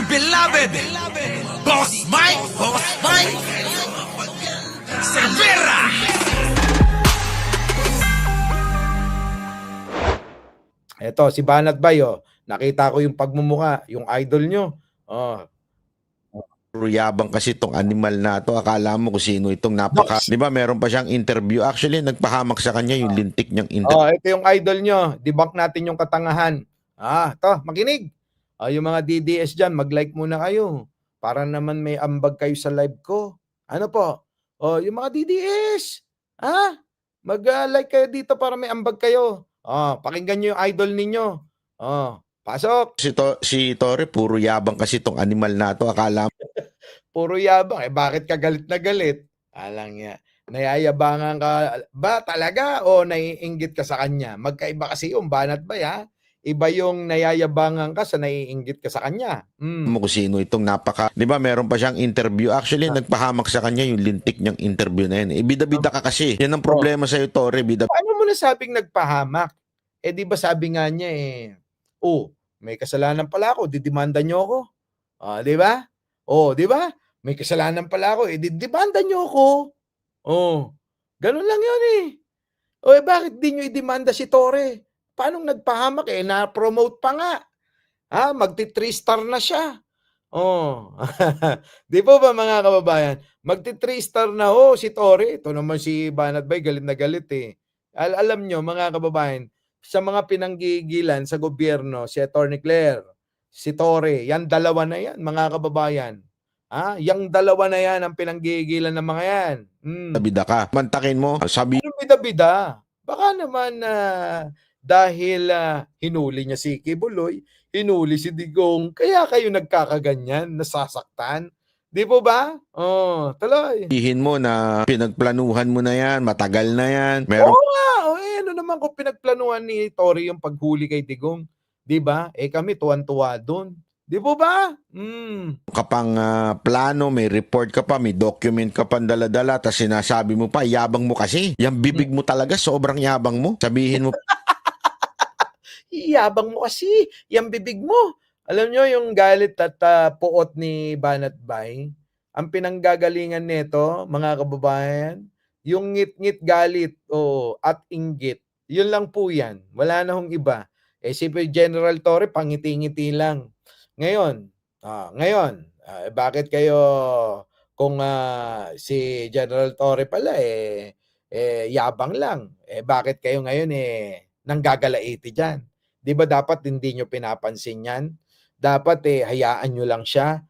beloved Boss Mike Cervera. Eto, si Banat Bay, oh. Nakita ko yung pagmumuka, yung idol nyo. Oh. Puro yabang kasi itong animal na to. Akala mo kung sino itong napaka... Di ba, meron pa siyang interview. Actually, nagpahamak sa kanya yung lintik niyang interview. Oh, ito yung idol nyo. Debunk natin yung katangahan. To, makinig. Yung mga DDS dyan, mag-like muna kayo. Para naman may ambag kayo sa live ko. Ano po? Yung mga DDS. Mag-like kayo dito para may ambag kayo. Pakinggan nyo yung idol ninyo. Pasok. Si Torre, puro yabang kasi itong animal na to. Akala mo... Puro yabang. Bakit ka galit na galit? Alang niya. Nayayabangan ka ba talaga o naiinggit ka sa kanya? Magkaiba kasi yung Banat Bay, ha? Iba yung nayayabangan ka sa naiinggit ka sa kanya. mo kung sino itong napaka... Di ba, meron pa siyang interview. Actually, nagpahamak sa kanya yung lintik niyang interview na yan. Bida-bida ka kasi. Yan ang problema sa'yo, Torre. Paano mo nasabing nagpahamak? Di ba sabi nga niya may kasalanan pala ako, didemanda niyo ako. Di ba? Di ba? May kasalanan pala ako, didemanda niyo ako. Ganun lang yun bakit di niyo idemanda si Torre? Paano nagpahamak na-promote pa nga. Magti 3-star na siya. Di po ba mga kababayan? Magti 3-star na si Torre. Ito naman si Banat Bay, galit na galit Alam nyo mga kababayan, sa mga pinanggigilan sa gobyerno, si Atty. Claire, si Torre, yan dalawa na yan mga kababayan. Yang dalawa na yan ang pinanggigilan ng mga yan. Bida ka. Mantakin mo. Sabi... Ano bida-bida? Baka naman dahil hinuli niya si Kibuloy, hinuli si Digong, kaya kayo nagkakaganyan, nasasaktan. Di po ba? Tuloy. Sabihin mo na pinagplanuhan mo na yan, matagal na yan. Meron... nga. Ano naman kung pinagplanuhan ni Torre yung paghuli kay Digong? Di ba? Kami tuwan-tuwa doon. Di po ba? Kapang plano, may report ka pa, may document ka pa dala-dala, tapos sinasabi mo pa, yabang mo kasi. Yung bibig mo talaga, sobrang yabang mo. Sabihin mo... Yabang mo kasi, yung bibig mo. Alam nyo yung galit at puot ni Banat Bay, ang pinanggagalingan nito, mga kababayan, yung ngit-ngit galit at inggit. Yun lang po yan. Wala na hong iba. Si General Torre, pangiti-ngiti lang. Ngayon, bakit kayo kung si General Torre pala yabang lang, bakit kayo ngayon nanggagalaiti dyan? Di ba dapat hindi nyo pinapansin yan? Dapat hayaan nyo lang siya.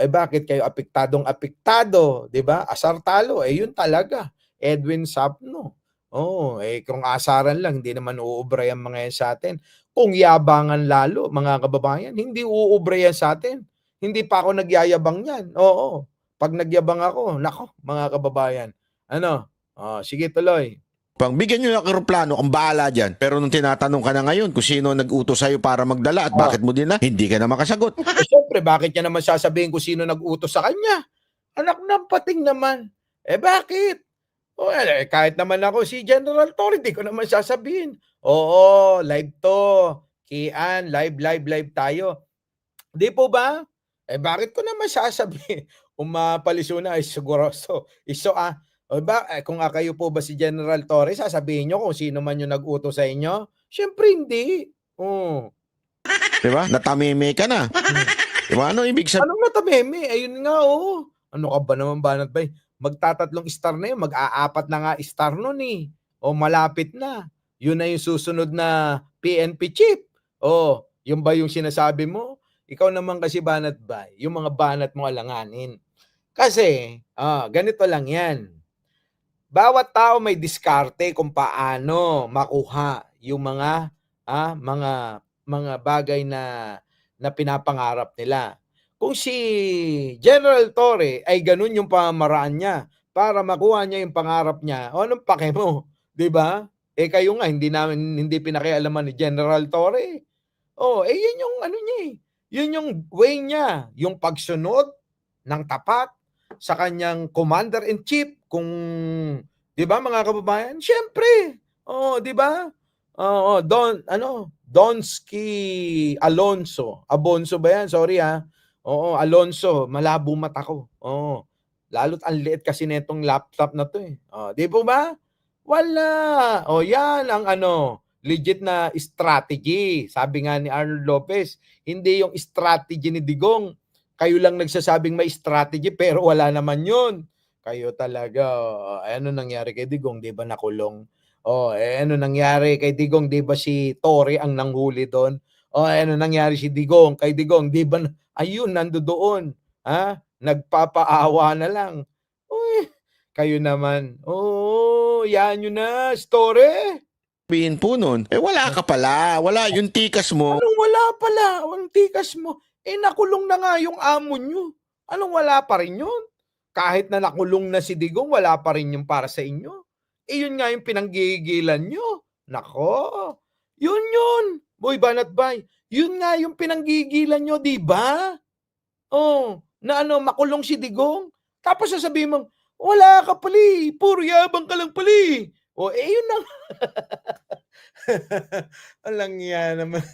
Bakit kayo apektado? Di ba? Asar talo. Yun talaga. Edwin Sapno. Kung asaran lang, hindi naman uubra yung mga yan sa atin. Kung yabangan lalo, mga kababayan, hindi uubra yan sa atin. Hindi pa ako nagyayabang yan. Pag nagyabang ako, nako, mga kababayan. Sige tuloy. Pang bigyan nyo ng aeroplano, ang bahala dyan. Pero nung tinatanong ka na ngayon kung sino nag-utos sa'yo para magdala at bakit mo din na, hindi ka na makasagot. Siyempre, bakit niya naman sasabihin kung sino nag-utos sa kanya? Anak ng pating naman. Bakit? Kahit naman ako si General Torre, di ko naman sasabihin. Live to. Kian, live tayo. Di po ba? Bakit ko naman sasabihin? Umapaliso na, siguro. Kung kayo po ba si General Torre, sasabihin nyo kung sino man yung nag-utos sa inyo? Siyempre hindi. Diba? Natameme ka na. Diba? Ano ibig sabihin? Anong natameme? Ayun nga, Ano ka ba naman, Banat Bay? Magtatatlong star na yun. Mag-aapat na nga star nun malapit na. Yun na yung susunod na PNP chief. Yun ba yung sinasabi mo? Ikaw naman kasi, Banat Bay, yung mga banat mo alanganin. Kasi, ganito lang yan. Bawat tao may diskarte kung paano makuha yung mga bagay na pinapangarap nila. Kung si General Torre ay ganun yung pamamaraan niya para makuha niya yung pangarap niya, anong pake mo? 'Di ba? Kayo nga hindi pinakialaman ni General Torre. Yun yung niya Yun yung way niya, yung pagsunod ng tapat sa kanyang commander-in-chief kung 'di ba mga kababayan? Siyempre. 'Di ba? Donsky Abonso ba yan? Sorry Oo, Alonso, malabo mata ko. Oo. Lalo't ang liit kasi nitong laptop na 'to, eh. Oh, 'di po ba? Wala. Oh, 'yan ang ano, legit na strategy. Sabi nga ni Arnold Lopez, hindi yung strategy ni Digong. Kayo lang nagsasabing may strategy pero wala naman 'yun. Kayo talaga. Oh, eh, ano nangyari kay Digong, 'di ba nakulong? Oh, eh, ano nangyari kay Digong, 'di ba si Tory ang nanghuli do'n? Oh, eh, ano nangyari si Digong kay Digong, 'di ba ayun nandodoon, ha? Nagpapaawa na lang. Uy, kayo naman, oo, yan niyo na, story. Sabihin po nun, wala ka pala. Wala yung tikas mo. Anong wala pala? Ang tikas mo. Eh, nakulong na nga yung amo niyo. Anong wala pa rin yun? Kahit na nakulong na si Digong, wala pa rin yung para sa inyo. Eh, yun nga yung pinanggigilan nyo. Nako, yun. Boy, banat bay. Yun nga yung pinanggigilan nyo, di ba? Oh, na ano, makulong si Digong. Tapos sasabihin mong, wala ka pala eh, puro yabang ka lang pala eh. O, eh, yun na. Walang yan naman.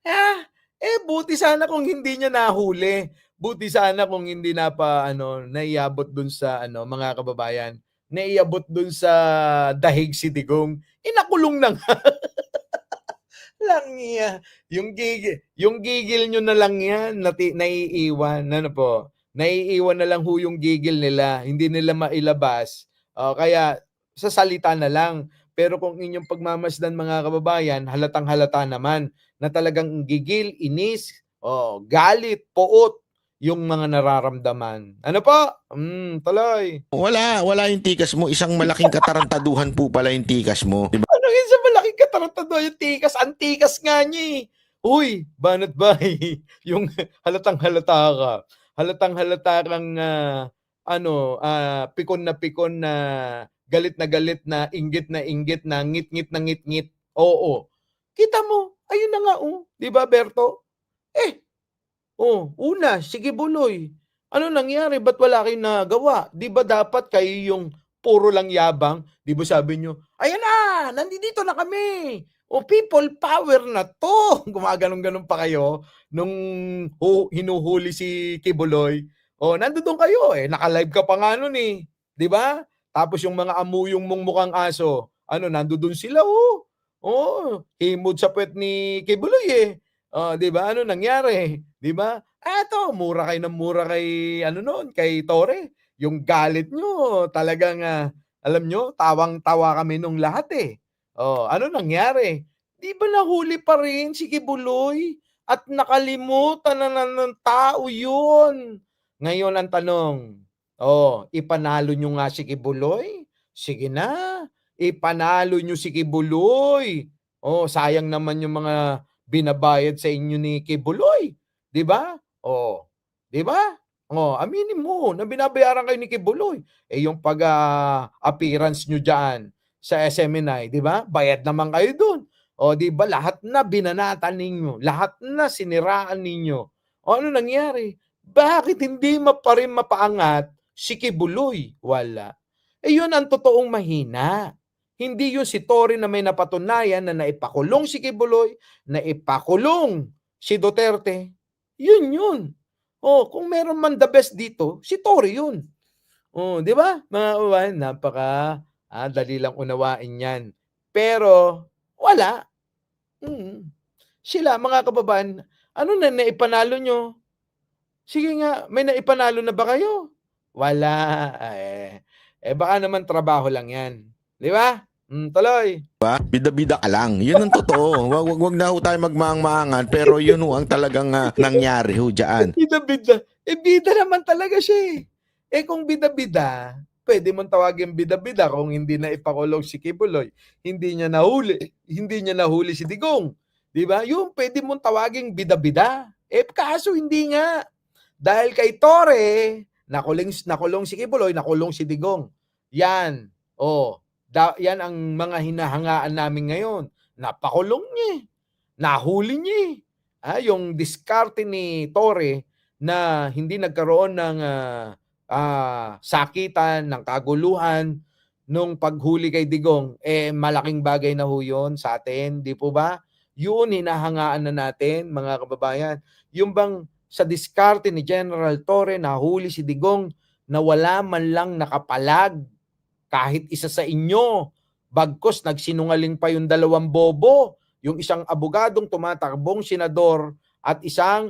Ah, eh, buti sana kung hindi niya nahuli. Buti sana kung hindi na pa, ano, naiabot dun sa, ano, mga kababayan, naiabot dun sa dahig si Digong. Eh, nakulong na nga. Lang yan. Yung gigil nyo na lang yan, naiiwan. Ano po? Naiiwan na lang ho yung gigil nila. Hindi nila mailabas. Kaya sa salita na lang. Pero kung inyong pagmamasdan mga kababayan, halatang halata naman na talagang gigil, inis, galit, poot yung mga nararamdaman. Ano po? Tuloy. Wala yung tikas mo. Isang malaking katarantaduhan po pala yung tikas mo. Diba? Ano yun sa malaking katarantado yung tikas? Ang tikas nga niya eh. Uy, banat bay. Yung halatang halata ka. Halatang halata kang pikon na galit na inggit na ngit-ngit na ngit-ngit. Oo. Kita mo, ayun na nga oh. 'Di ba, Berto? Eh, una, sige buloy. Ano nangyari? Ba't wala kayong nagawa? 'Di ba dapat kayo yung puro lang yabang? 'Di ba sabi nyo, ayan na, nandito na kami. O people power na to. Gumaganon-ganon pa kayo nung hinuhuli si Kibuloy. O, nandoon kayo eh. Naka-live ka pa nga nun eh. 'Di ba? Tapos yung mga amuyong mong mukhang aso, ano, nandoon sila oh. Oh, himod sa puwet ni Kibuloy eh. 'Di ba? Ano nangyari? 'Di ba? Eto, mura kayo ng mura kay ano noon, kay Tore. Yung galit nyo talagang alam nyo, tawang-tawa kami nung lahat eh. Ano nangyari? 'Di ba nahuli pa rin si Kibuloy at nakalimutan na ng tao 'yun. Ngayon ang tanong, ipanalo nyo nga si Kibuloy? Sige na, ipanalo nyo si Kibuloy. Sayang naman yung mga binabayad sa inyo ni Kibuloy, 'di ba? 'Di ba? Aminin mo na binabayaran kayo ni Kibuloy. Eh yung appearance nyo diyan sa SMNI, 'di ba? Bayad naman kayo doon. 'Di ba lahat na binanatan ninyo, lahat na siniraan ninyo. Ano nangyari? Bakit hindi pa rin mapaangat si Kibuloy? Wala. Eh yun ang totoong mahina. Hindi yun si Tory na may napatunayan na naipakulong si Kibuloy, naipakulong si Duterte. Yun. Kung meron man the best dito, si Tory yun. 'Di ba? Mga kababayan, dali lang unawain 'yan. Pero wala. Sila mga kababayan, ano na naipanalo nyo? Sige nga, may naipanalo na ba kayo? Wala. Baka naman trabaho lang 'yan. 'Di ba? Tuloy. Bida-bida ka lang. Yun ang totoo. Wag na ho tayo magmaang-maangan, pero yun ho ang talagang nangyari ho dyan. Bida-bida. Bida naman talaga siya eh. Kung bida-bida, pwede mong tawagin bida-bida kung hindi na ipakulong si Kibuloy. Hindi niya nahuli si Digong. 'Di ba? Yung pwede mong tawagin bida-bida. Kaso hindi nga. Dahil kay Tore, nakulong si Kibuloy, nakulong si Digong. Yan. Yan ang mga hinahangaan namin ngayon. Napakulong niya eh. Nahuli niya eh. Yung diskarte ni Tore na hindi nagkaroon ng sakitan, ng kaguluhan nung paghuli kay Digong, malaking bagay na ho yun sa atin, di po ba? Yun, hinahangaan na natin, mga kababayan. Yung bang sa diskarte ni General Torre, nahuli si Digong na wala man lang nakapalag kahit isa sa inyo. Bagkus nagsinungaling pa yung dalawang bobo, yung isang abogadong tumatakbong senador at isang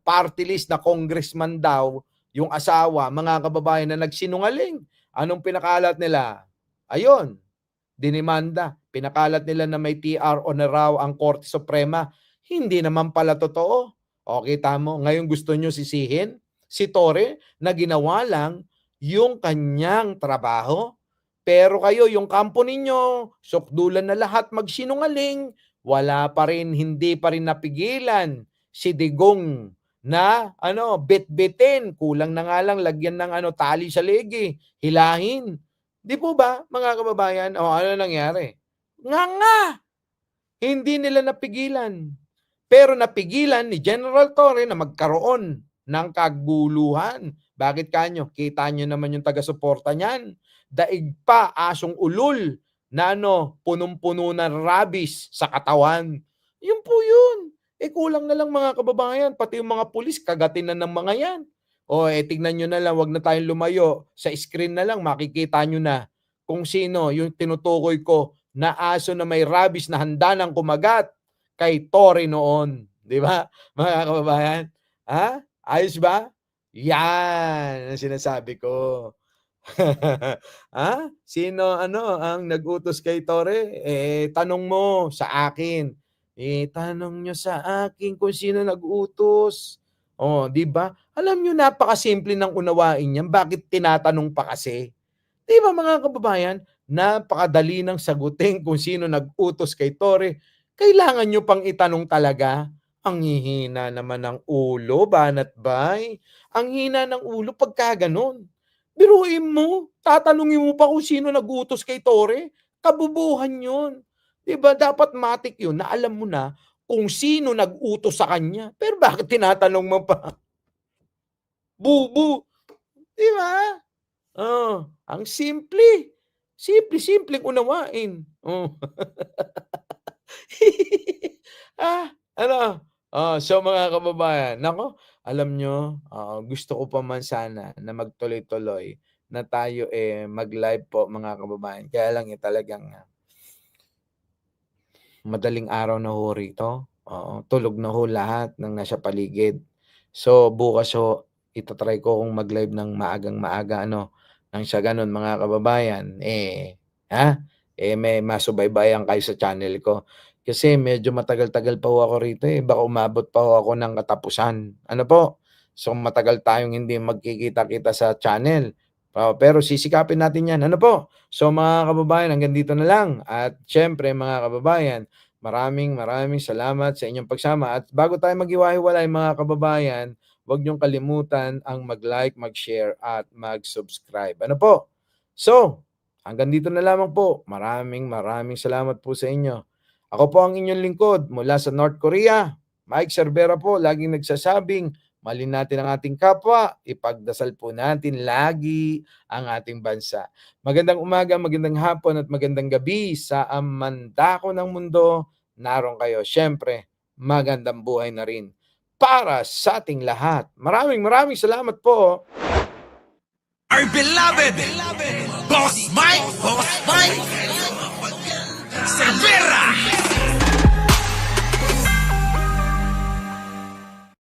party list na congressman daw, yung asawa, mga kababayan, na nagsinungaling. Anong pinakalat nila? Ayun, dinimanda. Pinakalat nila na may TRO na raw ang Korte Suprema. Hindi naman pala totoo. O, kita mo, ngayon gusto nyo sisihin si Torre na ginawa lang yung kanyang trabaho. Pero kayo, yung kampo ninyo, sukdulan na lahat magsinungaling, wala pa rin, hindi pa rin napigilan si Digong na bit-bitin, kulang na nga lang lagyan ng tali sa legi, hilahin. Di po ba, mga kababayan? O, ano nangyari? Nga! Hindi nila napigilan. Pero napigilan ni General Torre na magkaroon ng kaguluhan. Bakit kanyo? Kita nyo naman yung taga-suporta niyan. Daig pa, asong ulol na punong-puno ng rabies sa katawan. Yun po yun. Kulang na lang mga kababayan, pati yung mga pulis, kagatin na ng mga yan. O, tignan nyo na lang, wag na tayong lumayo. Sa screen na lang, makikita nyo na kung sino yung tinutukoy ko na aso na may rabies na handa ng kumagat kay Torre noon. Di ba, mga kababayan? Ha? Ayos ba? Yan ang sinasabi ko. Ha? Sino ang nag-utos kay Torre? Tanong mo sa akin. Tanong nyo sa akin kung sino nag-utos. Oh, di ba? Alam nyo, napakasimple ng unawain yan. Bakit tinatanong pa kasi? Di ba mga kababayan? Napakadali ng sagutin kung sino nag-utos kay Torre. Kailangan nyo pang itanong talaga. Ang hihina naman ng ulo, Banat Bay. Ang hina ng ulo pagka ganun. Biruin mo, tatanungin mo pa kung sino nag-utos kay Torre. Kabubuhan yun. Diba? Dapat matik yun na alam mo na kung sino nag-utos sa kanya. Pero bakit tinatanong mo pa? Bubu. Diba? Oh, ang simple. Simple unawain. Oh. So mga kababayan, nako, alam nyo, gusto ko pa man sana na magtuloy-tuloy na tayo mag-live po mga kababayan. Kaya lang talagang madaling araw na ho rito. Tulog na ho lahat ng nasa paligid. So bukas ho, itatry ko kung mag-live ng maagang-maaga nang sa ganun mga kababayan, may masubaybayan kayo sa channel ko. Kasi medyo matagal-tagal pa ho ako rito baka umabot pa ho ako ng katapusan. Ano po? So matagal tayong hindi magkikita-kita sa channel. Pero sisikapin natin yan. Ano po? So mga kababayan, hanggang dito na lang. At syempre mga kababayan, maraming salamat sa inyong pagsama. At bago tayo maghiwa-hiwalay mga kababayan, huwag niyong kalimutan ang mag-like, mag-share at mag-subscribe. Ano po? So, hanggang dito na lamang po. Maraming salamat po sa inyo. Ako po ang inyong lingkod mula sa North Korea. Mike Cervera po, laging nagsasabing, mahalin natin ang ating kapwa, ipagdasal po natin lagi ang ating bansa. Magandang umaga, magandang hapon at magandang gabi sa amandako ng mundo. Naroon kayo. Siyempre, magandang buhay na rin para sa ating lahat. Maraming salamat po. Our beloved Boss Mike Cervera.